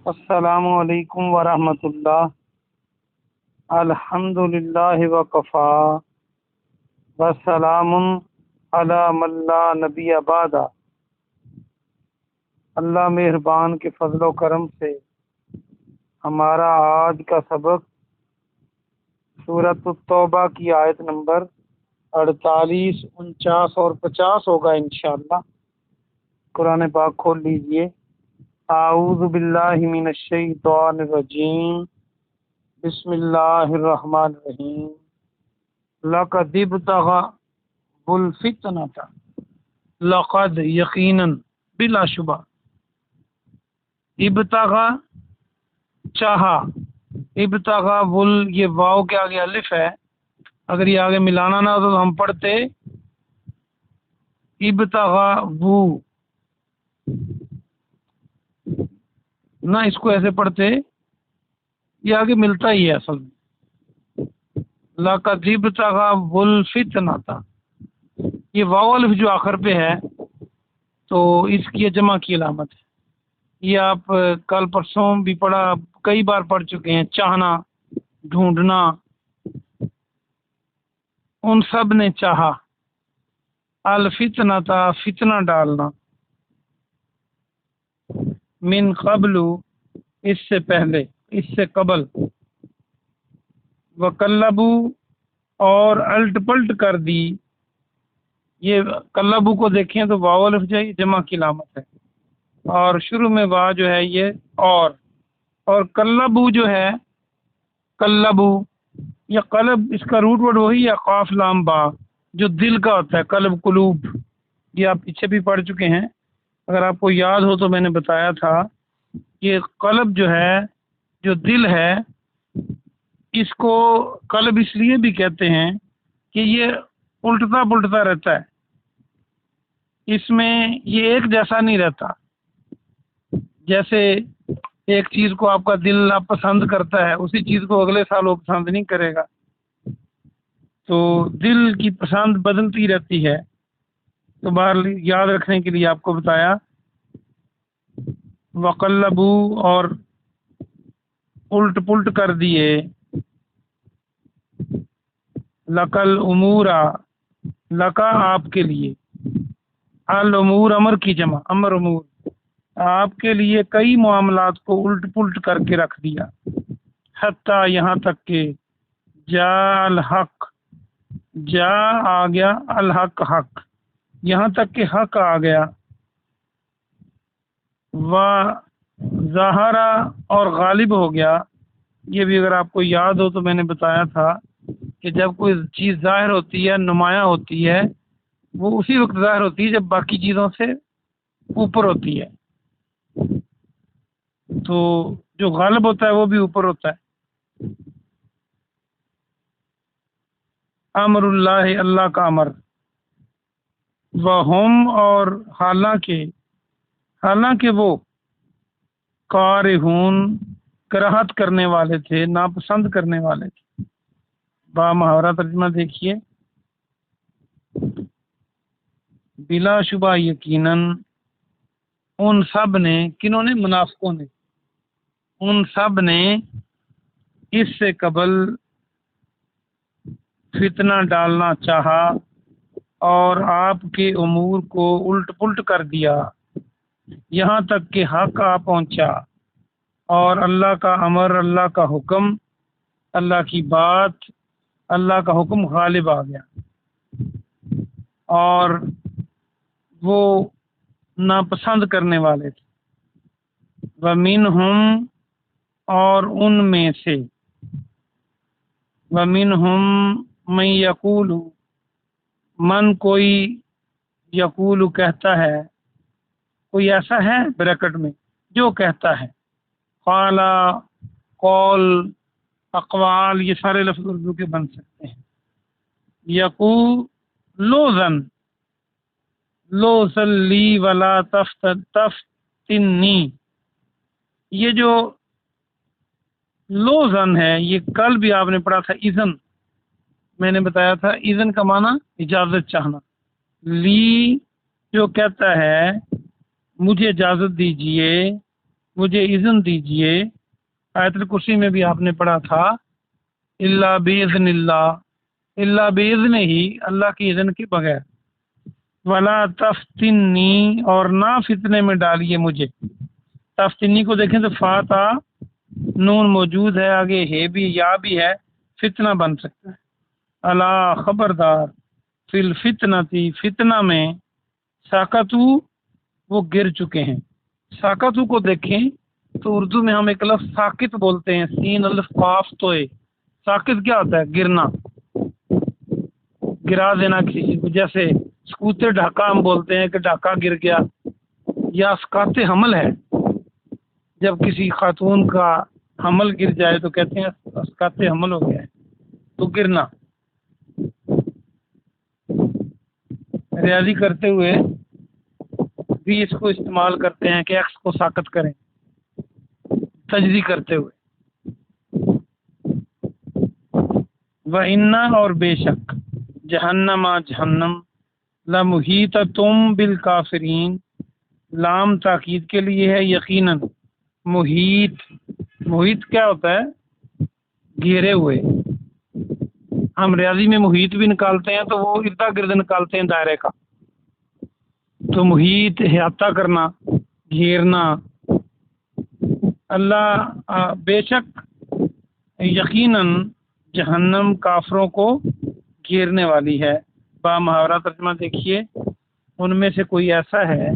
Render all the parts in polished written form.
السلام علیکم ورحمۃ اللہ۔ الحمد للہ وکفا وسلام علی من لا نبی بعد۔ اللہ مہربان کے فضل و کرم سے ہمارا آج کا سبق سورۃ التوبہ کی آیت نمبر 48، 49 اور 50 ہوگا انشاءاللہ۔ قرآن پاک کھول لیجئے۔ اعوذ باللہ من الشیطان الرجیم، بسم اللہ الرحمن الرحیم۔ لقد ابتغوا الفتنۃ، لقد یقیناً بلا شبہ، ابتغا چاہا، ابتغا یہ واو کے آگے الف ہے، اگر یہ آگے ملانا نہ ہو تو ہم پڑھتے ابتغا وو، نہ اس کو ایسے پڑھتے، یہ آگے ملتا ہی ہے اصل میں۔ لقد ابتغا الفتنۃ، یہ واو الف جو آخر پہ ہے تو اس کی جمع کی علامت ہے۔ یہ آپ کل پرسوں بھی پڑھا، کئی بار پڑھ چکے ہیں۔ چاہنا، ڈھونڈنا، ان سب نے چاہا۔ الفتنۃ، فتنہ ڈالنا۔ من قبل، اس سے پہلے، اس سے قبل۔ وقلبو، اور الٹ پلٹ کر دی۔ یہ قلبو کو دیکھیں تو واو الف جو ہے جمع کی علامت ہے، اور شروع میں وا جو ہے یہ اور قلبو جو ہے، قلبو یا قلب، اس کا روٹ ورڈ وہی ہے، قاف لام با، جو دل کا ہوتا ہے، قلب، قلوب۔ یہ آپ پیچھے بھی پڑھ چکے ہیں، اگر آپ کو یاد ہو تو میں نے بتایا تھا کہ قلب جو ہے، جو دل ہے، اس کو قلب اس لیے بھی کہتے ہیں کہ یہ الٹتا پلٹتا رہتا ہے، اس میں یہ ایک جیسا نہیں رہتا۔ جیسے ایک چیز کو آپ کا دل آپ پسند کرتا ہے، اسی چیز کو اگلے سال وہ پسند نہیں کرے گا، تو دل کی پسند بدلتی رہتی ہے۔ تو بہرحال یاد رکھنے کے لیے آپ کو بتایا۔ وقلبو، اور الٹ پلٹ کر دیے۔ لقل امورا، لقا آپ کے لیے، الامور امر کی جمع، امر امور، آپ کے لیے کئی معاملات کو الٹ پلٹ کر کے رکھ دیا۔ حتیٰ، یہاں تک کہ جا الحق، جا آ گیا، الحق حق، یہاں تک کہ حق آ گیا۔ و ظاہرہ، اور غالب ہو گیا۔ یہ بھی اگر آپ کو یاد ہو تو میں نے بتایا تھا کہ جب کوئی چیز ظاہر ہوتی ہے، نمایاں ہوتی ہے، وہ اسی وقت ظاہر ہوتی ہے جب باقی چیزوں سے اوپر ہوتی ہے۔ تو جو غالب ہوتا ہے وہ بھی اوپر ہوتا ہے۔ امر اللہ، اللہ کا امر۔ وہم، اور حالانکہ وہ کارہون، کراہت کرنے والے تھے، ناپسند کرنے والے تھے۔ با محاورہ ترجمہ دیکھیے۔ بلا شبہ، یقیناً، ان سب نے، کنہوں نے؟ منافقوں نے، ان سب نے اس سے قبل فتنہ ڈالنا چاہا اور آپ کے امور کو الٹ پلٹ کر دیا، یہاں تک کہ حق آ پہنچا، اور اللہ کا امر، اللہ کا حکم، اللہ کی بات، اللہ کا حکم غالب آ گیا، اور وہ ناپسند کرنے والے تھے۔ وَمِنْهُمْ، اور ان میں سے، وَمِنْهُمْ مَن یقول، من کوئی، یقول کہتا ہے، کوئی ایسا ہے بریکٹ میں جو کہتا ہے۔ قال، قول، اقوال، یہ سارے لفظ اردو کے بن سکتے ہیں۔ یقول لوزن، لوزن لی ولا تفتنی، یہ جو لوزن ہے، یہ کل بھی آپ نے پڑھا تھا اذن، میں نے بتایا تھا اذن کا معنی اجازت چاہنا۔ لی جو کہتا ہے مجھے اجازت دیجئے، مجھے اذن دیجئے. آیت الکرسی میں بھی آپ نے پڑھا تھا الا باذن اللہ، الا باذن ہی، اللہ کی اذن کے بغیر. ولا تفتنی، اور نہ فتنے میں ڈالیے مجھے. تفتنی کو دیکھیں تو فاتا نون موجود ہے، آگے ہے بھی یا بھی ہے، فتنہ بن سکتا ہے. الا خبردار، فی الفتنتی، فتنہ میں، ساکتو وہ گر چکے ہیں. ساکتو کو دیکھیں تو اردو میں ہم ایک لفظ ساکت بولتے ہیں، سین الف قاف توئے. ساکت کیا ہوتا ہے؟ گرنا، گرا دینا کسی چیز کو. جیسے سکوتے ڈھاکہ ہم بولتے ہیں کہ ڈھاکہ گر گیا، یا سکات حمل ہے، جب کسی خاتون کا حمل گر جائے تو کہتے ہیں سکات حمل ہو گیا ہے، تو گرنا. ریاضی کرتے ہوئے بھی اس کو استعمال کرتے ہیں کہ ایکس کو ساکت کریں، تجزی کرتے ہوئے. وَإِنَّ، اور بے شک، جہنم، جہنم، لَمُحِیطَةٌ بِالْکَافِرِین، لام تاکید کے لیے ہے، یقیناً. محیط، محیط کیا ہوتا ہے؟ گھیرے ہوئے. ہم ریاضی میں محیط بھی نکالتے ہیں تو وہ اردا گرد نکالتے ہیں دائرے کا. تو محیط احاطہ کرنا، گھیرنا. اللہ بے شک، یقیناً جہنم کافروں کو گھیرنے والی ہے. با محاورہ ترجمہ دیکھیے، ان میں سے کوئی ایسا ہے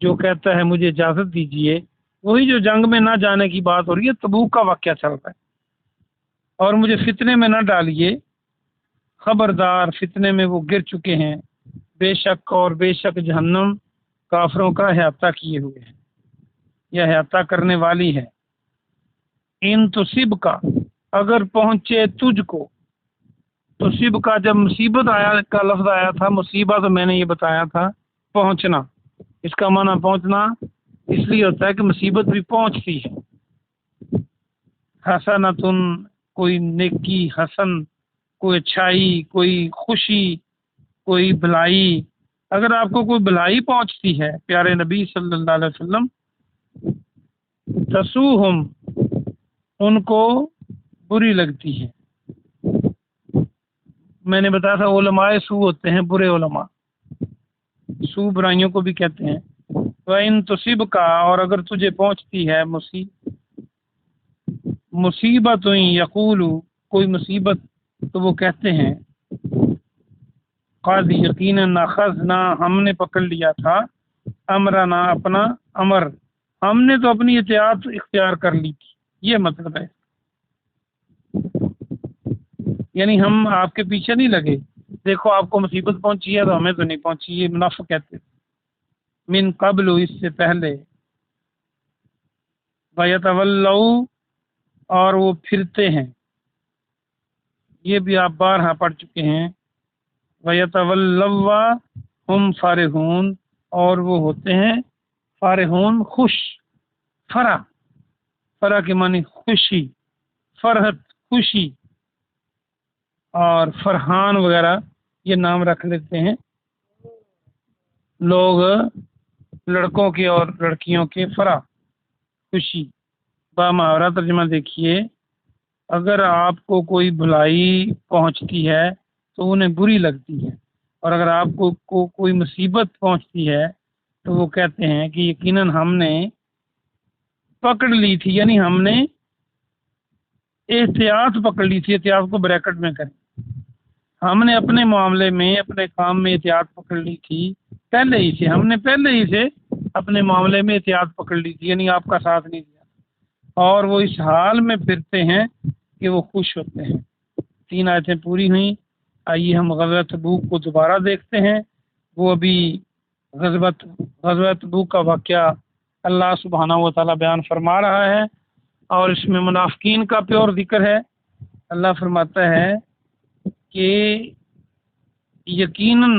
جو کہتا ہے مجھے اجازت دیجیے. وہی جو جنگ میں نہ جانے کی بات ہو رہی ہے، تبوک کا واقعہ چل رہا ہے. اور مجھے فتنے میں نہ ڈالیے، خبردار فتنے میں وہ گر چکے ہیں. بے شک، اور بے شک جہنم کافروں کا احاطہ کیے ہوئے ہے، یا احاطہ کرنے والی ہے. ان تصب کا، اگر پہنچے تجھ کو. تصب کا جب مصیبت آیا کا لفظ آیا تھا، مصیبت تو میں نے یہ بتایا تھا پہنچنا. اس کا معنی پہنچنا اس لیے ہوتا ہے کہ مصیبت بھی پہنچتی ہے. حسنتن، کوئی نیکی، حسن کوئی اچھائی، کوئی خوشی، کوئی بھلائی. اگر آپ کو کوئی بھلائی پہنچتی ہے پیارے نبی صلی اللہ علیہ وسلم، تسوہم، ان کو بری لگتی ہے. میں نے بتایا تھا علماء سو ہوتے ہیں برے علماء، سو برائیوں کو بھی کہتے ہیں. وَإِن تُصِبْكَ، اور اگر تجھے پہنچتی ہے مصیبت یقول، کوئی مصیبت، تو وہ کہتے ہیں قد، یقیناً، اخذنا، ہم نے پکڑ لیا تھا، امرنا، اپنا امر، ہم نے تو اپنی احتیاط اختیار کر لی تھی. یہ مطلب ہے، یعنی ہم آپ کے پیچھے نہیں لگے. دیکھو آپ کو مصیبت پہنچی ہے تو ہمیں تو نہیں پہنچی. یہ منافق کہتے ہیں. من قبل، اس سے پہلے. وَيَتَوَلَّوْا، اور وہ پھرتے ہیں. یہ بھی آپ بارہا پڑھ چکے ہیں. وَيَتَوَلَّوْا ہم فارحون، اور وہ ہوتے ہیں فارحون، خوش. فرح، فرح کے معنی خوشی، فرحت، خوشی. اور فرحان وغیرہ یہ نام رکھ لیتے ہیں لوگ لڑکوں کے اور لڑکیوں کے. فرح، خوشی. با محاورہ ترجمہ دیکھیے، اگر آپ کو کوئی بھلائی پہنچتی ہے تو انہیں بری لگتی ہے، اور اگر آپ کو کوئی مصیبت پہنچتی ہے تو وہ کہتے ہیں کہ یقیناً ہم نے پکڑ لی تھی، یعنی ہم نے احتیاط پکڑ لی تھی. احتیاط کو بریکٹ میں کریں. ہم نے اپنے معاملے میں، اپنے کام میں احتیاط پکڑ لی تھی پہلے ہی سے. ہم نے پہلے ہی سے اپنے معاملے میں احتیاط پکڑ لی تھی، یعنی آپ کا ساتھ نہیں دیا. اور وہ اس حال میں پھرتے ہیں کہ وہ خوش ہوتے ہیں. 3 آیتیں پوری ہوئیں. آئیے ہم غزوہ تبوک کو دوبارہ دیکھتے ہیں. وہ ابھی غزوہ تبوک کا واقعہ اللہ سبحانہ و تعالیٰ بیان فرما رہا ہے، اور اس میں منافقین کا پیور ذکر ہے. اللہ فرماتا ہے کہ یقیناً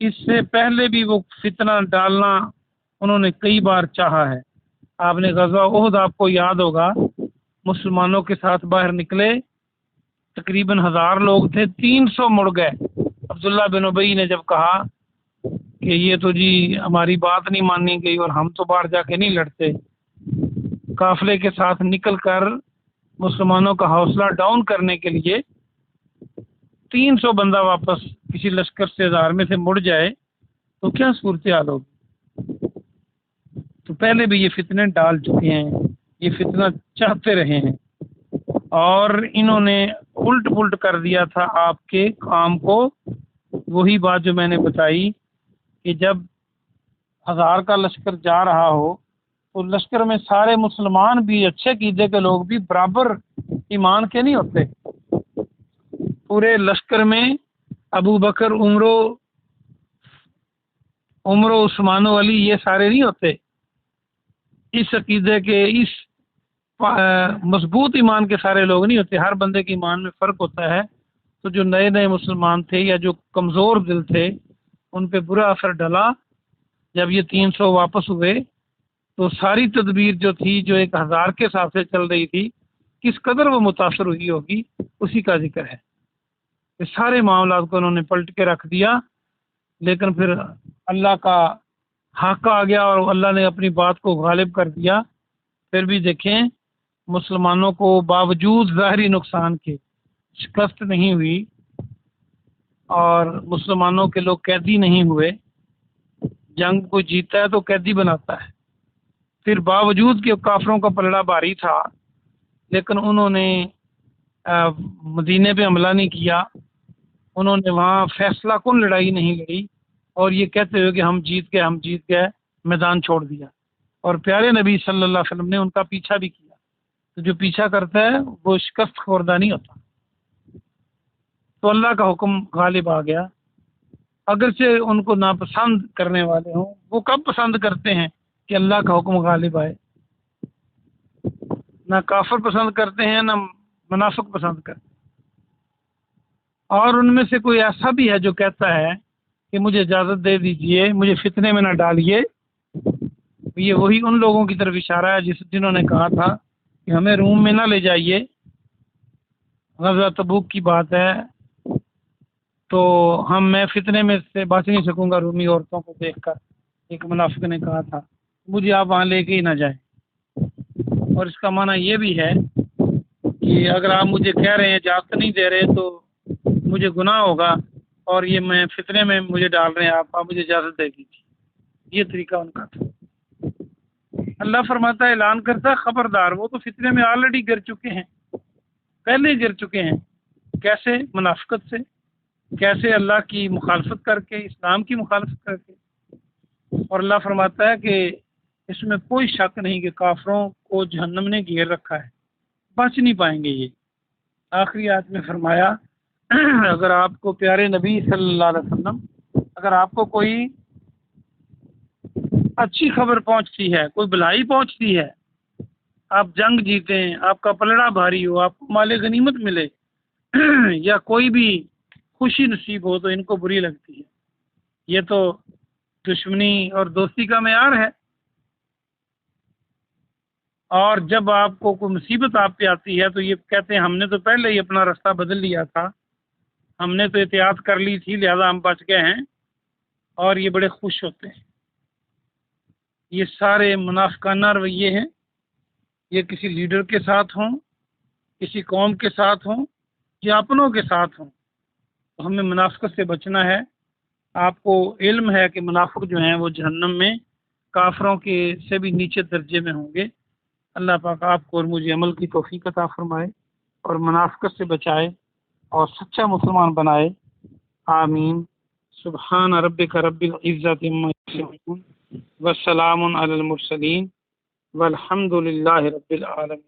اس سے پہلے بھی وہ فتنہ ڈالنا انہوں نے کئی بار چاہا ہے. آپ نے غزوہ احد، آپ کو یاد ہوگا، مسلمانوں کے ساتھ باہر نکلے، تقریباً 1000 لوگ تھے، 300 مڑ گئے. عبداللہ بن ابی نے جب کہا کہ یہ تو جی ہماری بات نہیں مانی گئی اور ہم تو باہر جا کے نہیں لڑتے، قافلے کے ساتھ نکل کر مسلمانوں کا حوصلہ ڈاؤن کرنے کے لیے 300 بندہ واپس کسی لشکر سے 1000 میں سے مڑ جائے تو کیا صورتحال ہوگی؟ تو پہلے بھی یہ فتنے ڈال چکے ہیں، یہ فتنہ چاہتے رہے ہیں، اور انہوں نے الٹ پلٹ کر دیا تھا آپ کے کام کو۔ وہی بات جو میں نے بتائی کہ جب 1000 کا لشکر جا رہا ہو تو لشکر میں سارے مسلمان بھی، اچھے عقیدے کے لوگ بھی برابر ایمان کے نہیں ہوتے۔ پورے لشکر میں ابو بکر، عمر و عثمان و علی یہ سارے نہیں ہوتے، اس عقیدے کے، اس مضبوط ایمان کے سارے لوگ نہیں ہوتے، ہر بندے کے ایمان میں فرق ہوتا ہے۔ تو جو نئے نئے مسلمان تھے یا جو کمزور دل تھے ان پہ برا اثر ڈلا۔ جب یہ 300 واپس ہوئے تو ساری تدبیر جو تھی، جو ایک 1000 کے حساب سے چل رہی تھی، کس قدر وہ متاثر ہوئی ہوگی اسی کا ذکر ہے۔ یہ سارے معاملات کو انہوں نے پلٹ کے رکھ دیا، لیکن پھر اللہ کا حق آ گیا اور اللہ نے اپنی بات کو غالب کر دیا۔ پھر بھی دیکھیں مسلمانوں کو باوجود ظاہری نقصان کے شکست نہیں ہوئی، اور مسلمانوں کے لوگ قیدی نہیں ہوئے۔ جنگ کو جیتا ہے تو قیدی بناتا ہے۔ پھر باوجود کہ کافروں کا پلڑا بھاری تھا، لیکن انہوں نے مدینے پہ حملہ نہیں کیا، انہوں نے وہاں فیصلہ کن لڑائی نہیں لڑی، اور یہ کہتے ہوئے کہ ہم جیت گئے میدان چھوڑ دیا، اور پیارے نبی صلی اللہ علیہ وسلم نے ان کا پیچھا بھی کیا۔ تو جو پیچھا کرتا ہے وہ شکست خوردہ نہیں ہوتا۔ تو اللہ کا حکم غالب آ گیا، اگرچہ ان کو ناپسند کرنے والے ہوں۔ وہ کب پسند کرتے ہیں کہ اللہ کا حکم غالب آئے؟ نہ کافر پسند کرتے ہیں، نہ منافق پسند کرتے ہیں۔ اور ان میں سے کوئی ایسا بھی ہے جو کہتا ہے کہ مجھے اجازت دے دیجئے، مجھے فتنے میں نہ ڈالیے۔ یہ وہی ان لوگوں کی طرف اشارہ ہے جنہوں نے کہا تھا کہ ہمیں روم میں نہ لے جائیے۔ غزوہ تبوک کی بات ہے، تو میں فتنے میں سے بچ نہیں سکوں گا رومی عورتوں کو دیکھ کر، ایک منافق نے کہا تھا، مجھے آپ وہاں لے کے ہی نہ جائیں۔ اور اس کا معنی یہ بھی ہے کہ اگر آپ مجھے کہہ رہے ہیں، اجازت نہیں دے رہے، تو مجھے گناہ ہوگا، اور یہ میں فتنے میں مجھے ڈال رہے ہیں آپ مجھے اجازت دے دیجیے۔ یہ طریقہ ان کا تھا۔ اللہ فرماتا ہے، اعلان کرتا ہے، خبردار، وہ تو فتنے میں آلریڈی گر چکے ہیں، پہلے ہی گر چکے ہیں۔ کیسے؟ منافقت سے، کیسے؟ اللہ کی مخالفت کر کے، اسلام کی مخالفت کر کے۔ اور اللہ فرماتا ہے کہ اس میں کوئی شک نہیں کہ کافروں کو جہنم نے گھیر رکھا ہے، بچ نہیں پائیں گے یہ۔ آخری آیت میں فرمایا، اگر آپ کو پیارے نبی صلی اللہ علیہ وسلم، اگر آپ کو کوئی اچھی خبر پہنچتی ہے، کوئی بھلائی پہنچتی ہے، آپ جنگ جیتیں، آپ کا پلڑا بھاری ہو، آپ کو مال غنیمت ملے، یا کوئی بھی خوشی نصیب ہو، تو ان کو بری لگتی ہے۔ یہ تو دشمنی اور دوستی کا معیار ہے۔ اور جب آپ کو کوئی مصیبت آپ پہ آتی ہے تو یہ کہتے ہیں ہم نے تو پہلے ہی اپنا راستہ بدل لیا تھا، ہم نے تو احتیاط کر لی تھی، لہذا ہم بچ گئے ہیں، اور یہ بڑے خوش ہوتے ہیں۔ یہ سارے منافقانہ رویے ہیں۔ یہ کسی لیڈر کے ساتھ ہوں، کسی قوم کے ساتھ ہوں، یا اپنوں کے ساتھ ہوں، تو ہمیں منافقت سے بچنا ہے۔ آپ کو علم ہے کہ منافق جو ہیں وہ جہنم میں کافروں کے سے بھی نیچے درجے میں ہوں گے۔ اللہ پاک آپ کو اور مجھے عمل کی توفیق عطا فرمائے اور منافقت سے بچائے اور سچا مسلمان بنائے۔ آمین۔ سبحان ربک رب العزت عما یصفون وسلام علی المرسلین والحمد للہ رب العالمین۔